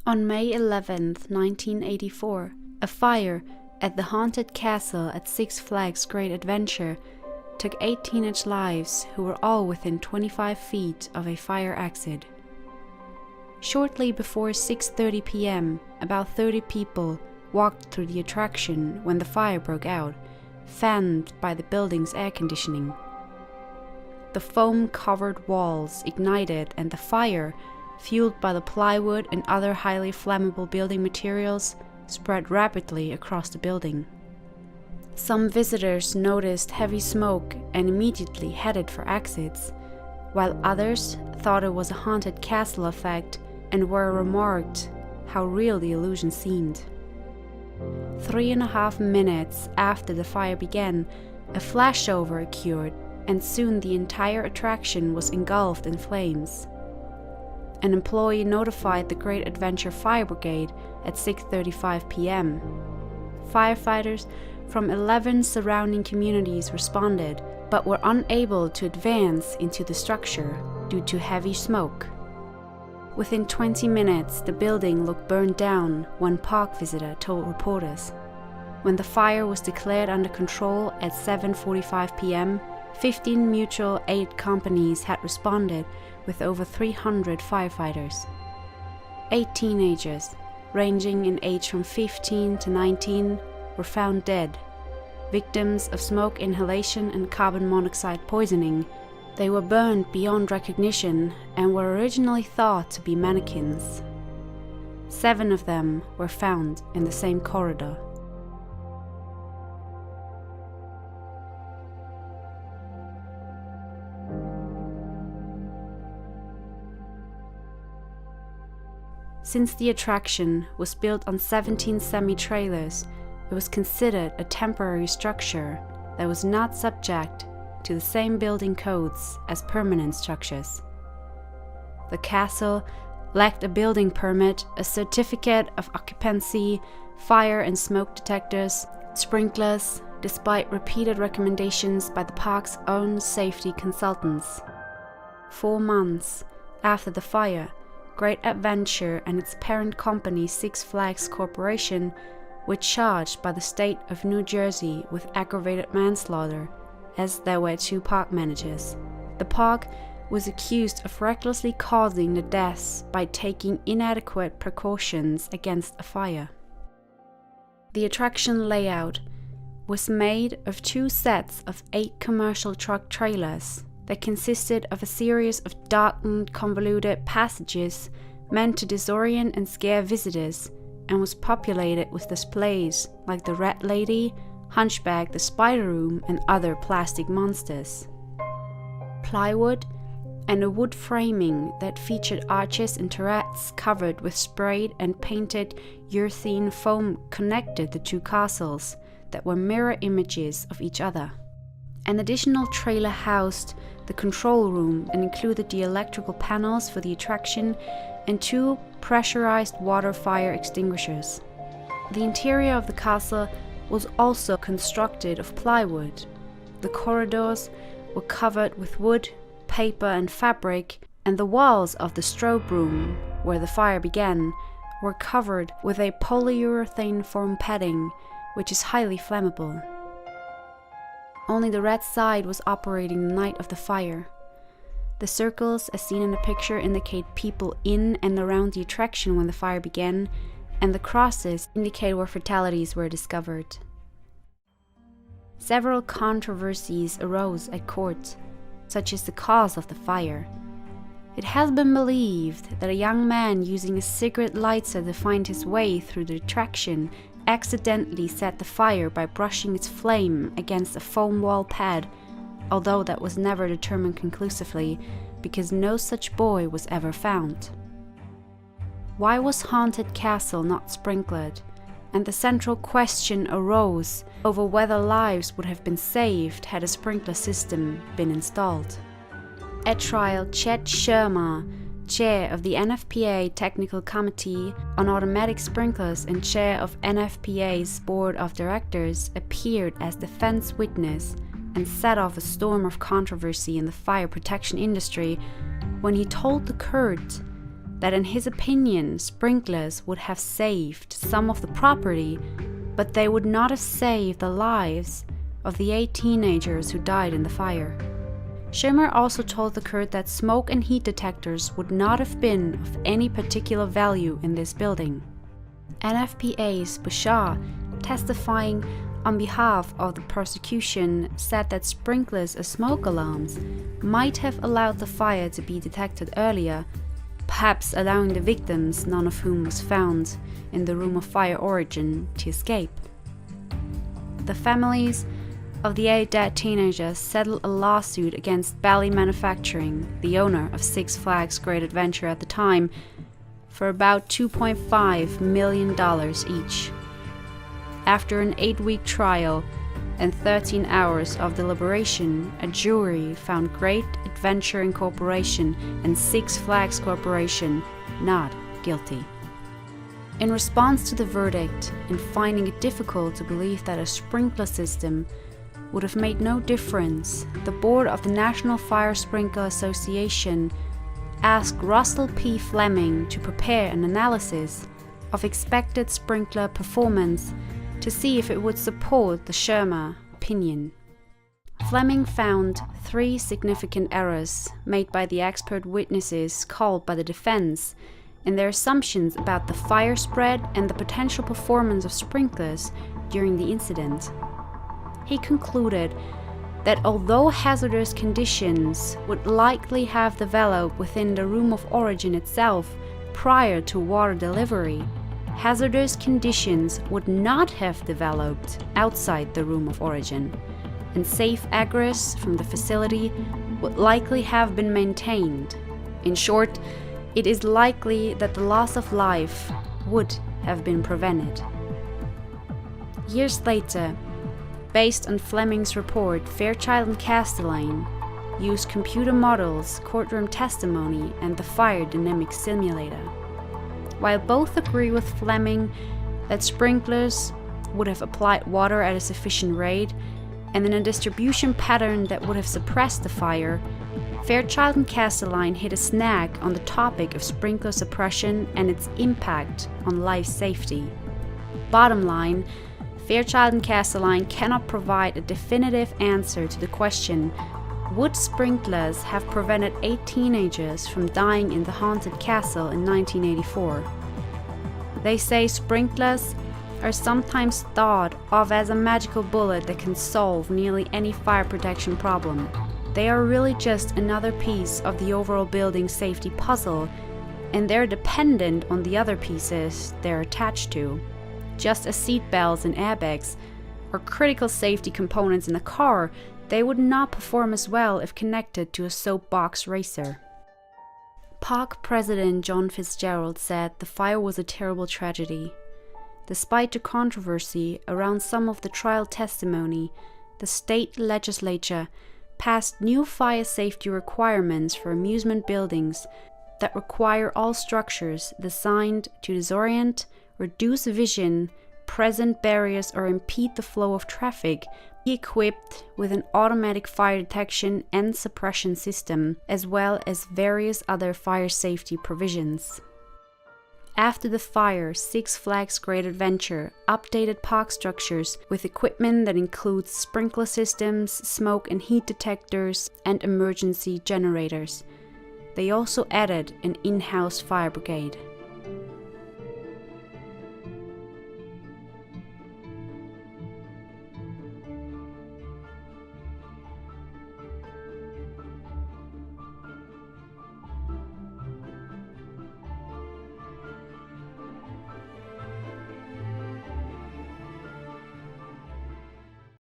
On May 11, 1984, a fire at the haunted castle at Six Flags Great Adventure took 8 teenage lives who were all within 25 feet of a fire exit. Shortly before 6:30 p.m., about 30 people walked through the attraction when the fire broke out, fanned by the building's air conditioning. The foam-covered walls ignited and the fire, fueled by the plywood and other highly flammable building materials, spread rapidly across the building. Some visitors noticed heavy smoke and immediately headed for exits, while others thought it was a haunted castle effect and were remarked how real the illusion seemed. 3.5 minutes after the fire began, a flashover occurred, and soon the entire attraction was engulfed in flames. An employee notified the Great Adventure Fire Brigade at 6:35 p.m. Firefighters from 11 surrounding communities responded, but were unable to advance into the structure due to heavy smoke. Within 20 minutes, the building looked burned down, one park visitor told reporters. When the fire was declared under control at 7:45 p.m., 15 mutual aid companies had responded with over 300 firefighters. 8 teenagers, ranging in age from 15 to 19, were found dead, victims of smoke inhalation and carbon monoxide poisoning. They were burned beyond recognition and were originally thought to be mannequins. 7 of them were found in the same corridor. Since the attraction was built on 17 semi-trailers, it was considered a temporary structure that was not subject to the same building codes as permanent structures. The castle lacked a building permit, a certificate of occupancy, fire and smoke detectors, sprinklers, despite repeated recommendations by the park's own safety consultants. 4 months after the fire, Great Adventure and its parent company Six Flags Corporation were charged by the state of New Jersey with aggravated manslaughter, as there were 2 park managers. The park was accused of recklessly causing the deaths by taking inadequate precautions against a fire. The attraction layout was made of 2 sets of 8 commercial truck trailers that consisted of a series of darkened, convoluted passages meant to disorient and scare visitors, and was populated with displays like the Red Lady, Hunchback the Spider Room, and other plastic monsters. Plywood and a wood framing that featured arches and turrets covered with sprayed and painted urethane foam connected the 2 castles that were mirror images of each other. An additional trailer housed the control room and included the electrical panels for the attraction and 2 pressurized water fire extinguishers. The interior of the castle was also constructed of plywood. The corridors were covered with wood, paper and fabric, and the walls of the strobe room, where the fire began, were covered with a polyurethane foam padding, which is highly flammable. Only the red side was operating the night of the fire. The circles, as seen in the picture, indicate people in and around the attraction when the fire began, and the crosses indicate where fatalities were discovered. Several controversies arose at court, such as the cause of the fire. It has been believed that a young man using a cigarette lighter to find his way through the attraction accidentally set the fire by brushing its flame against a foam wall pad, although that was never determined conclusively because no such boy was ever found. Why was Haunted Castle not sprinkled? And the central question arose over whether lives would have been saved had a sprinkler system been installed. At trial, Chet Sherma, chair of the NFPA Technical Committee on Automatic Sprinklers and chair of NFPA's Board of Directors, appeared as defense witness and set off a storm of controversy in the fire protection industry when he told the court that in his opinion sprinklers would have saved some of the property, but they would not have saved the lives of the 8 teenagers who died in the fire. Schirmer also told the court that smoke and heat detectors would not have been of any particular value in this building. NFPA's Bashar, testifying on behalf of the prosecution, said that sprinklers as smoke alarms might have allowed the fire to be detected earlier, perhaps allowing the victims, none of whom was found in the room of fire origin, to escape. The families of the 8 dead teenagers settled a lawsuit against Bally Manufacturing, the owner of Six Flags Great Adventure at the time, for about $2.5 million each. After an 8-week trial and 13 hours of deliberation, a jury found Great Adventure Incorporation and Six Flags Corporation not guilty. In response to the verdict, and finding it difficult to believe that a sprinkler system would have made no difference, the board of the National Fire Sprinkler Association asked Russell P. Fleming to prepare an analysis of expected sprinkler performance to see if it would support the Schirmer opinion. Fleming found 3 significant errors made by the expert witnesses called by the defense in their assumptions about the fire spread and the potential performance of sprinklers during the incident. He concluded that although hazardous conditions would likely have developed within the room of origin itself prior to water delivery, hazardous conditions would not have developed outside the room of origin, and safe egress from the facility would likely have been maintained. In short, it is likely that the loss of life would have been prevented. Years later, based on Fleming's report, Fairchild and Castellane used computer models, courtroom testimony, and the fire dynamics simulator. While both agree with Fleming that sprinklers would have applied water at a sufficient rate and in a distribution pattern that would have suppressed the fire, Fairchild and Castellane hit a snag on the topic of sprinkler suppression and its impact on life safety. Bottom line, Fairchild and Castellane cannot provide a definitive answer to the question, would sprinklers have prevented 8 teenagers from dying in the haunted castle in 1984? They say sprinklers are sometimes thought of as a magical bullet that can solve nearly any fire protection problem. They are really just another piece of the overall building safety puzzle, and they're dependent on the other pieces they're attached to. Just as seat belts and airbags are critical safety components in a car, they would not perform as well if connected to a soapbox racer. POC President John Fitzgerald said the fire was a terrible tragedy. Despite the controversy around some of the trial testimony, the state legislature passed new fire safety requirements for amusement buildings that require all structures designed to disorient, reduce vision, present barriers, or impede the flow of traffic be equipped with an automatic fire detection and suppression system, as well as various other fire safety provisions. After the fire, Six Flags Great Adventure updated park structures with equipment that includes sprinkler systems, smoke and heat detectors, and emergency generators. They also added an in-house fire brigade.